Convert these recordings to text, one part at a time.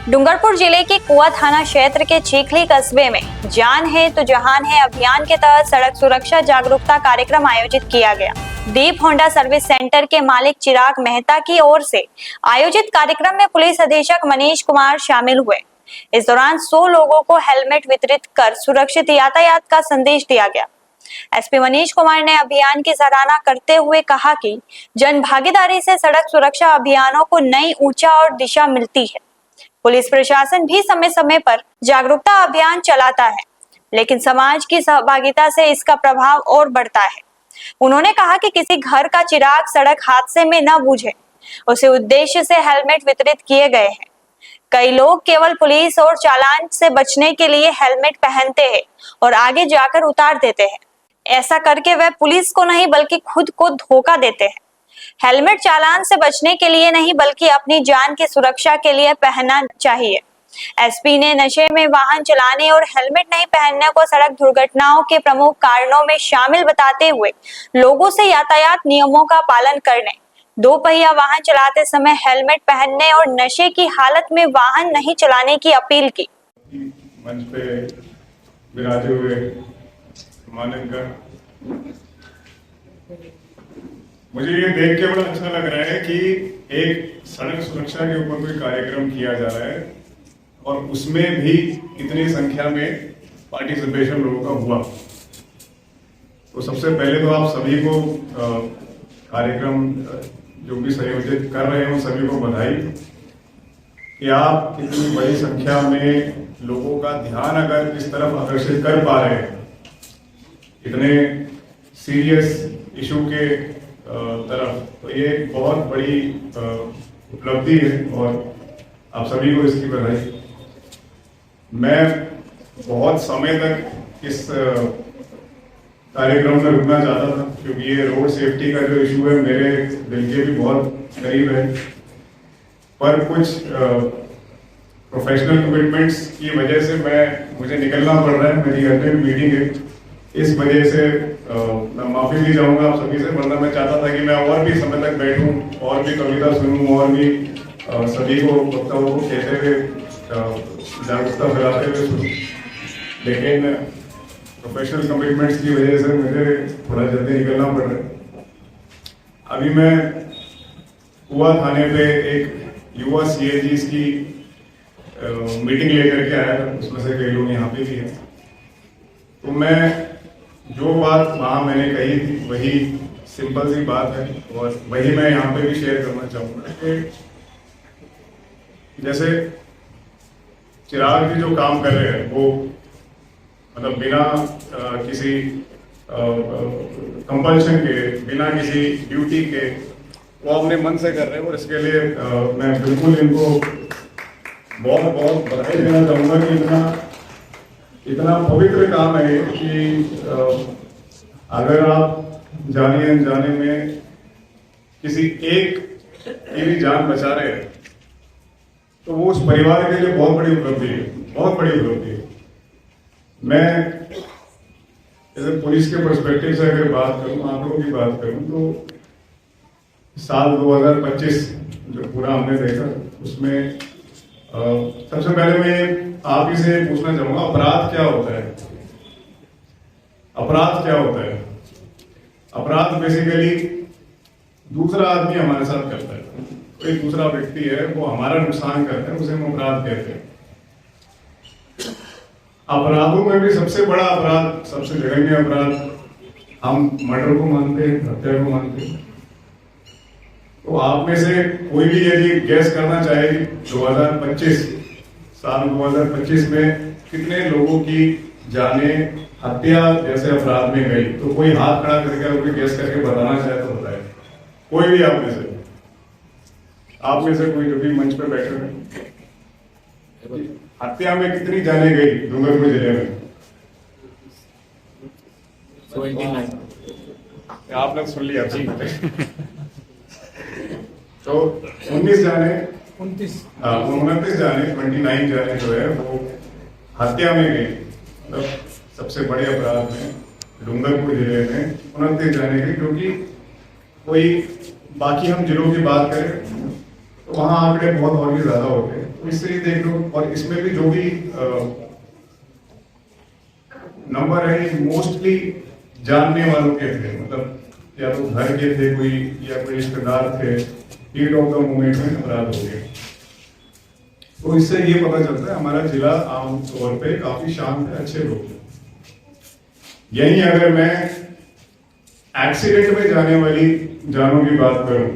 डूंगरपुर जिले के कुआ थाना क्षेत्र के चीखली कस्बे में जान है तो जहान है अभियान के तहत सड़क सुरक्षा जागरूकता कार्यक्रम आयोजित किया गया। दीप होंडा सर्विस सेंटर के मालिक चिराग मेहता की ओर से आयोजित कार्यक्रम में पुलिस अधीक्षक मनीष कुमार शामिल हुए। इस दौरान 100 लोगों को हेलमेट वितरित कर सुरक्षित यातायात का संदेश दिया गया। एसपी मनीष कुमार ने अभियान की सराहना करते हुए कहा कि जन भागीदारी से सड़क सुरक्षा अभियानों को नई ऊंचाई और दिशा मिलती है। पुलिस प्रशासन भी समय समय पर जागरूकता अभियान चलाता है, लेकिन समाज की सहभागिता से इसका प्रभाव और बढ़ता है। उन्होंने कहा कि किसी घर का चिराग सड़क हादसे में न बुझे, उसी उद्देश्य से हेलमेट वितरित किए गए हैं। कई लोग केवल पुलिस और चालान से बचने के लिए हेलमेट पहनते हैं और आगे जाकर उतार देते हैं। ऐसा करके वह पुलिस को नहीं बल्कि खुद को धोखा देते हैं। हेलमेट चालान से बचने के लिए नहीं बल्कि अपनी जान की सुरक्षा के लिए पहनना चाहिए। एसपी ने नशे में वाहन चलाने और हेलमेट नहीं पहनने को सड़क दुर्घटनाओं के प्रमुख कारणों में शामिल बताते हुए लोगों से यातायात नियमों का पालन करने, दो पहिया वाहन चलाते समय हेलमेट पहनने और नशे की हालत में वाहन नहीं चलाने की अपील की। मंच पे विराजे हुए माननीय, मुझे ये देख के बड़ा अच्छा लग रहा है कि एक सड़क सुरक्षा के ऊपर कोई कार्यक्रम किया जा रहा है और उसमें भी इतनी संख्या में पार्टिसिपेशन लोगों का हुआ। तो सबसे पहले तो आप सभी को कार्यक्रम जो भी संयोजित कर रहे हैं उन सभी को बधाई कि आप इतनी बड़ी संख्या में लोगों का ध्यान अगर इस तरफ आकर्षित कर पा रहे हैं इतने सीरियस इशू के तरफ, तो ये बहुत बड़ी उपलब्धि है और आप सभी को इसकी बधाई। मैं बहुत समय तक इस कार्यक्रम में रुकना चाहता था क्योंकि ये रोड सेफ्टी का जो इशू है मेरे दिल के भी बहुत करीब है, पर कुछ प्रोफेशनल कमिटमेंट्स की वजह से मुझे निकलना पड़ रहा है। मेरी अर्जेंट मीटिंग है, इस वजह से मैं माफी भी चाहूंगा आप सभी से, वरना मैं चाहता था कि मैं और भी समय तक बैठूं और भी कविता सुनूं और भी सभी को वक्ताओं को कहते हुए जागरूकता फैलाते हुए सुनूं, लेकिन प्रोफेशनल कमिटमेंट्स की वजह से मुझे थोड़ा जल्दी निकलना पड़ रहा है। अभी मैं कुआ थाने पे एक युवा CAGs की मीटिंग लेकर के आया था, उसमें से कई लोग यहाँ पे भी हैं। तो मैं जो बात वहाँ मैंने कही थी वही सिंपल सी बात है और वही मैं यहाँ पे भी शेयर करना चाहूँगा कि जैसे चिराग जी जो काम कर रहे हैं वो मतलब बिना किसी कंपल्शन के, बिना किसी ड्यूटी के वो अपने मन से कर रहे हैं और इसके लिए मैं बिल्कुल इनको बहुत बहुत बधाई देना चाहूँगा कि इतना पवित्र काम है कि अगर आप जाने अनजाने में किसी एक की भी जान बचा रहे हैं तो वो उस परिवार के लिए बहुत बड़ी उपलब्धि है, बहुत बड़ी उपलब्धि है। मैं जैसे पुलिस के पर्सपेक्टिव से अगर बात करूं, आंकड़ों की बात करूं, तो साल 2025 जो पूरा हमने देखा उसमें सबसे पहले मैं आप ही से पूछना चाहूंगा, अपराध क्या होता है? अपराध क्या होता है? अपराध बेसिकली दूसरा आदमी हमारे साथ करता है, कोई दूसरा व्यक्ति है वो हमारा नुकसान करता है, उसे हम अपराध कहते हैं। अपराधों में भी सबसे बड़ा अपराध, सबसे जघन्य अपराध हम मर्डर को मानते हैं, हत्या को मानते हैं। तो आप में से कोई भी यदि गैस करना चाहे 2025 साल 2025 में कितने लोगों की जानें हत्या जैसे अपराध में गई, तो कोई हाथ खड़ा करके अगर कोई गैस करके बताना चाहे तो बताए। कोई भी आप में से कोई जो भी मंच पे बैठे हैं, हत्या में कितनी जानें गई डूंगरपुर जिले में? 29। आप लोग सुन लिया जी। तो 29 जाने 29 जाने 29 जाने जो है वो हत्या में गई। मतलब सबसे बड़े अपराध में डूंगरपुर जिले में 29 जाने गए, क्योंकि कोई बाकी हम जिलों की बात करें तो वहाँ आंकड़े बहुत और भी ज्यादा होते हैं। तो इससे ही देख लो। और इसमें भी जो भी नंबर है मोस्टली जानने वालों के थे, मतलब या तो घर के थे कोई या कोई रिश्तेदार थे, हीट ऑफ द मोमेंट में अपराध हो गए। तो इससे ये पता चलता है हमारा जिला आमतौर पे काफी शांत है, अच्छे लोग हैं। यही अगर मैं एक्सीडेंट में जाने वाली जानों की बात करूं,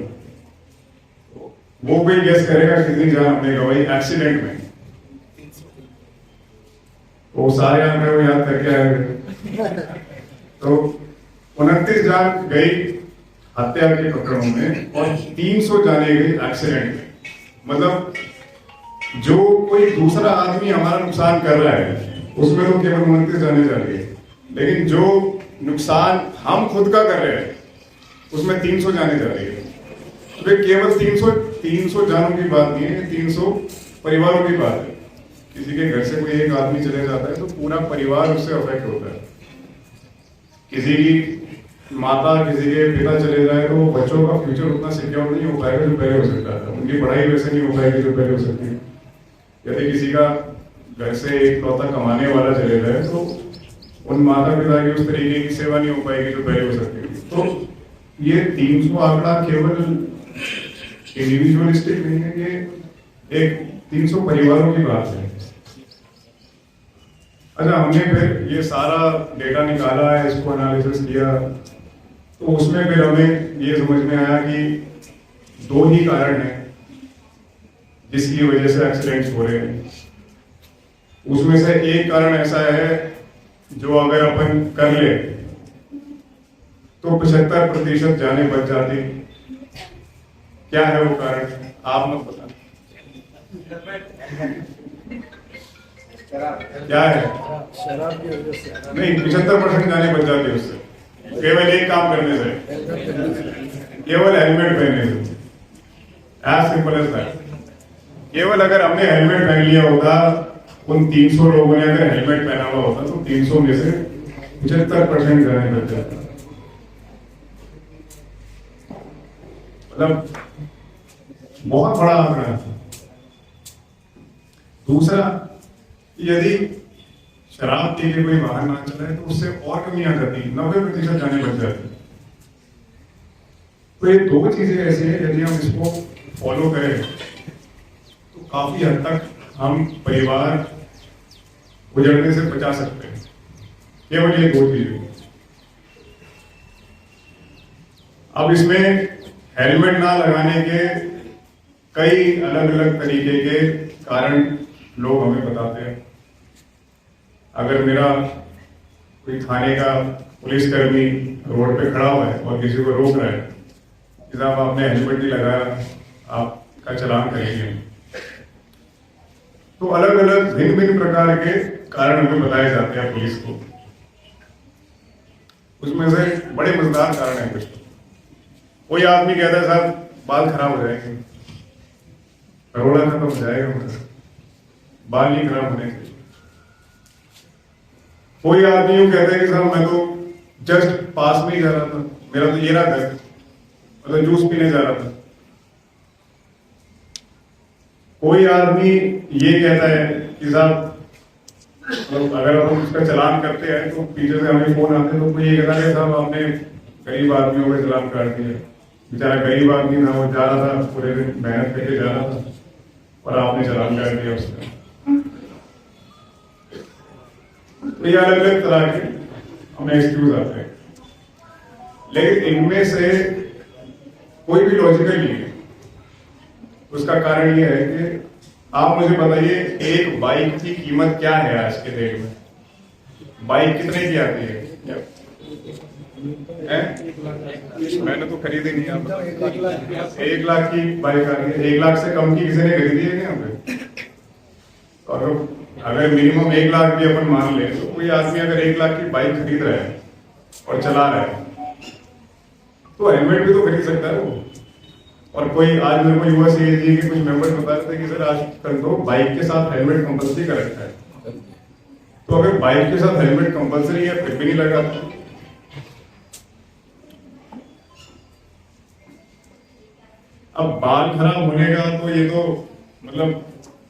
वो कोई गेस करेगा कितनी जान हमने गवाई एक्सीडेंट में? वो सारे आंकड़े वो याद करके आए। तो 29 जान गई हत्या के प्रकरणों में और 300 जाने गई एक्सीडेंट में। मतलब जो कोई दूसरा आदमी हमारा नुकसान कर रहा है उसमें तो केवल 29 जाने जा रही है, लेकिन जो नुकसान हम खुद का कर रहे हैं उसमें 300 जाने जा रही है। तो केवल 300 जानों की बात नहीं है, 300 परिवारों की बात है। किसी के घर से कोई एक आदमी चले जाता है तो पूरा परिवार उससे अफेक्ट होता है। किसी की माता, किसी के पिता चले जाए तो बच्चों का फ्यूचर उतना सिक्योर नहीं हो पाएगा जो पहले हो सकता था, उनकी पढ़ाई वैसे नहीं हो पाएगी जो पहले हो सकती है। यदि किसी का घर से एक लौता कमाने वाला चले जाए तो उन माता पिता की उस तरीके की सेवा नहीं हो पाएगी जो पहले हो सकती थी। तो ये 300 आंकड़ा केवल इंडिविजुअलिस्टिक नहीं है, ये एक 300 परिवारों की बात है। अच्छा, हमने फिर ये सारा डेटा निकाला है, इसको एनालिसिस किया, तो उसमें फिर हमें ये समझ में आया कि 2 ही कारण हैं जिसकी वजह से एक्सीडेंट्स हो रहे हैं। उसमें से एक कारण ऐसा है जो अगर अपन कर ले तो 75% जाने बच जाती। क्या है वो कारण? आप लोग बता। क्या है? शराब की वजह से नहीं, 75% जाने बच जाती है उससे, केवल एक काम करने से, केवल हेलमेट पहनने से। As simple as that. केवल अगर हमने हेलमेट पहन लिया होता, उन 300 लोगों ने अगर हेलमेट पहना हुआ होता तो 300 में से 75% जाने बच जाता। मतलब बहुत बड़ा आंकड़ा है। दूसरा, यदि शराब पी के कोई वाहन ना चलाए तो उससे और कमी आ जाती, 90% जाने बच जाती। तो ये 2 चीजें ऐसी है, यदि हम इसको फॉलो करें तो काफी हद तक हम परिवार उजड़ने से बचा सकते हैं। केवल ये 2 चीजें। अब इसमें हेलमेट ना लगाने के कई अलग अलग तरीके के कारण लोग हमें बताते हैं। अगर मेरा कोई थाने का पुलिसकर्मी रोड पे खड़ा हुआ है और किसी को रोक रहा है कि साहब आपने हेलमेट नहीं लगाया, आपका चालान करेंगे, तो अलग अलग भिन्न भिन्न प्रकार के कारण हमें बताए जाते हैं पुलिस को। उसमें से बड़े मजेदार कारण है कुछ। कोई आदमी कहता है साहब बाल खराब हो जाएंगे, करोड़ा खत्म हो जाएगा, मतलब बाल नहीं खराब होने चाहिए। कोई आदमी यूं कहता है कि साहब मैं तो जस्ट पास में ही जा रहा था, मेरा तो ये रहा था, मतलब जूस पीने जा रहा था। कोई आदमी ये कहता है कि साहब अगर हम उसका चालान करते हैं तो पीछे से हमें फोन आते हैं तो कोई ये कहता है साहब आपने गरीब आदमियों का चालान काट दिया, बेचारा गरीब आदमी था, वो जा रहा था, पूरे दिन मेहनत करके जा रहा था और आपने चालान काट दिया उसका। तो ये अलग अलग तरह के हमें एक्सक्यूज आते हैं, लेकिन इनमें से कोई भी लॉजिकल नहीं है। उसका कारण ये है कि आप मुझे बताइए एक बाइक की कीमत क्या है आज के डेट में? बाइक कितने की आती है? मैंने तो खरीदी नहीं। आप 1 लाख की बाइक आ रही है। 1 लाख से कम की किसी ने खरीदी है यहाँ पे? और अगर मिनिमम 1 लाख भी अपन मान ले तो कोई आदमी अगर 1 लाख की बाइक खरीद रहा है और चला रहा है तो हेलमेट भी तो खरीद सकता है वो। और कोई आज मेरे को युवा सीएजी के कुछ मेंबर्स बता रहे थे कि सर आजकल तो बाइक के साथ हेलमेट कंपल्सरी कर रखा है। तो अगर बाइक के साथ हेलमेट कंपल्सरी है फिर भी नहीं लगा। अब बाल खराब होने का तो ये तो मतलब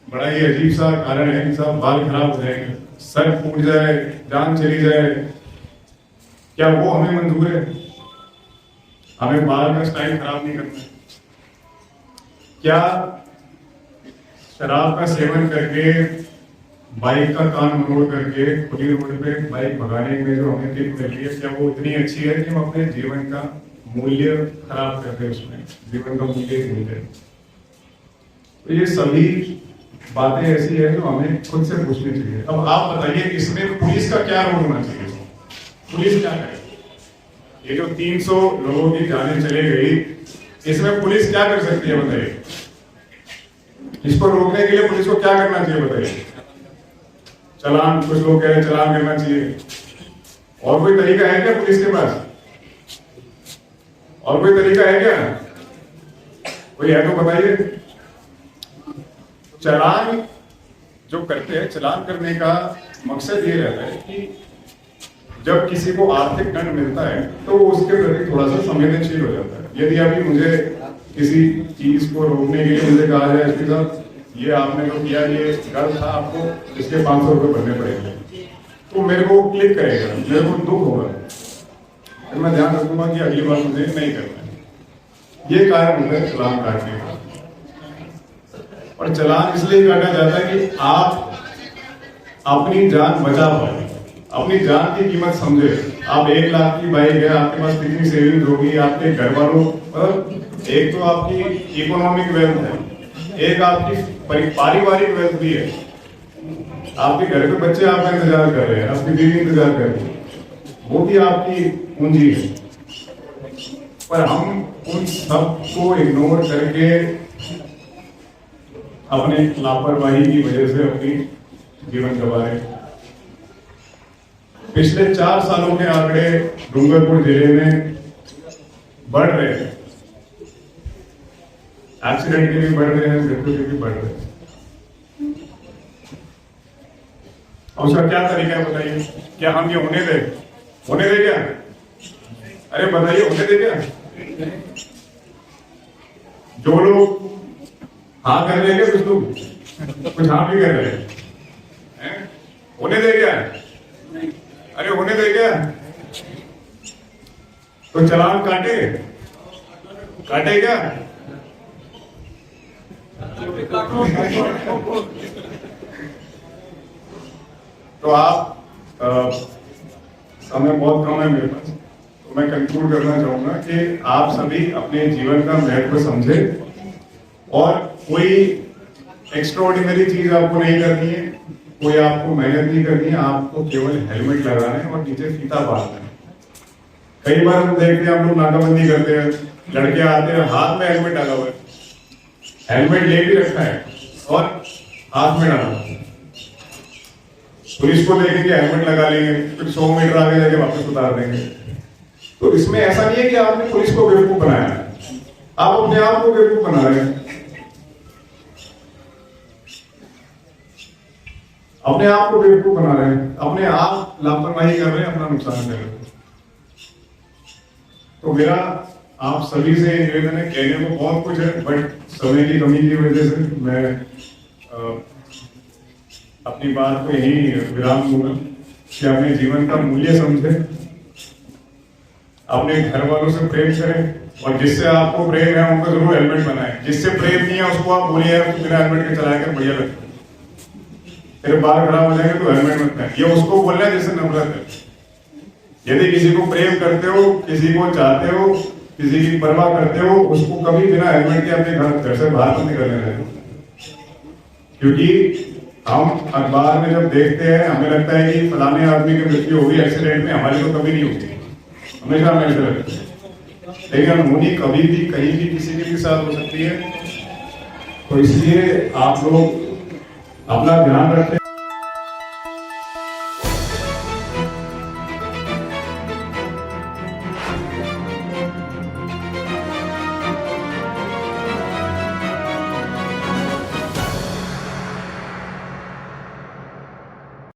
बड़ा ही अजीब सा कारण है कि सब बाल खराब हो जाएंगे, सर फूट जाए, जान चली जाए, क्या वो हमें मंजूर है? हमें बाल का स्टाइल खराब नहीं करना है। क्या शराब का सेवन करके, बाइक का कान मरोड़ करके खुली रोड पे बाइक भगाने में जो हमें टिप मिल रही है, क्या वो इतनी अच्छी है कि हम अपने जीवन का मूल्य खराब करते हैं, उसमें जीवन का मूल्य भूल जाए? तो ये सभी बातें ऐसी है जो हमें खुद से पूछनी चाहिए। अब आप बताइए, इसमें पुलिस का क्या रोल होना चाहिए? पुलिस क्या करे? ये जो 300 लोगों की जानें चली गई, इसमें पुलिस क्या कर सकती है बताइए? इसको रोकने के लिए पुलिस को क्या करना चाहिए बताइए? चालान, कुछ लोग कह रहे हैं चालान करना चाहिए। और कोई तरीका है क्या पुलिस के पास? और कोई तरीका है क्या? कोई है तो बताइए। चालान जो करते हैं, चालान करने का मकसद ये रहता है कि जब किसी को आर्थिक दंड मिलता है तो वो उसके प्रति थोड़ा सा संवेदनशील हो जाता है। यदि अभी मुझे किसी चीज को रोकने के लिए मुझे कहा जाए, इसके साथ ये आपने जो किया ये गलत था, आपको इसके 500 रुपये भरने पड़ेंगे, तो मेरे को क्लिक करेगा, मेरे को दुख होगा, फिर मैं ध्यान रखूंगा कि अगली बार मुझे नहीं करना है। ये कारण होता है चालान काटने का। और चालान इसलिए काटा जाता है कि आप अपनी जान बचा पाए, अपनी जान की कीमत समझे। आप 1 लाख की बाइक है, आपके पास कितनी सेविंग्स होगी, आपके घर वालों, एक तो आपकी इकोनॉमिक वेल्थ है, एक आपकी पारिवारिक वेल्थ भी है। आपके घर के बच्चे आपका इंतजार कर रहे हैं, आपकी बीवी इंतजार कर रही है, वो भी आपकी पूंजी है। पर हम उन सब को इग्नोर करके अपने लापरवाही की वजह से अपनी जीवन गंवा रहे हैं। पिछले 4 सालों के आंकड़े डूंगरपुर जिले में बढ़ रहे हैं, एक्सीडेंट के भी बढ़ रहे हैं, मृत्यु के भी बढ़ रहे हैं। और उसका क्या तरीका है बताइए? क्या हम ये होने दे क्या? अरे बताइए, होने दे क्या? जो लोग हाँ कर रहे हैं, कुछ लोग कुछ हाँ भी कर रहे हैं, होने दे क्या? अरे होने दे क्या? तो चालान काटे क्या? तो आप समय बहुत कम है मेरे पास, तो मैं कंक्लूड करना चाहूंगा कि आप सभी अपने जीवन का महत्व समझे और कोई एक्स्ट्राऑर्डिनरी चीज आपको नहीं करनी है, कोई आपको मेहनत नहीं करनी है, आपको केवल हेलमेट लगाना है और नीचे फीता बांधना है। कई बार हम देखते हैं, हम लोग नाकाबंदी करते हैं, लड़के आते हैं, हाथ में हेलमेट डाला हुआ है, हेलमेट ले भी रखा है और हाथ में डाला हुआ है। पुलिस को देखेंगे, हेलमेट लगा लेंगे, फिर 100 मीटर आगे जाके वापस उतार देंगे। तो इसमें ऐसा नहीं है कि आपने पुलिस को बेवकूफ बनाया है, आप अपने आप को बेवकूफ बना रहे हैं, अपने आप को बेवकूफ बना रहे हैं, अपने आप लापरवाही कर रहे हैं, अपना नुकसान कर रहे हैं। तो मेरा आप सभी से निवेदन है, कहने को बहुत कुछ है, बट समय की कमी की वजह से मैं अपनी बात को यही विराम दूंगा कि अपने जीवन का मूल्य समझे, अपने घर वालों से प्रेम करें और जिससे आपको प्रेम है उनको जरूर हेलमेट बनाएं। जिससे प्रेम नहीं है उसको आप बोलिए बिना हेलमेट के चलाकर बढ़िया लगता है, तेरे बाल खराब हो जाएंगे तो हेलमेट मत पहन, ये उसको बोलना है जिससे नफरत है। यदि किसी को प्रेम करते हो, किसी को चाहते हो, किसी की परवाह करते हो, उसको कभी बिना हेलमेट के अपने घर से बाहर मत निकलने देना। क्योंकि हम अखबार में जब देखते हैं हमें लगता है कि फलाने आदमी की मृत्यु होगी एक्सीडेंट में, हमारी तो कभी नहीं होती, हमेशा हमें ऐसा लगता है, लेकिन अनहोनी कभी भी कहीं भी किसी के भी साथ हो सकती है। तो इसलिए आप लोग अपना ध्यान रखें।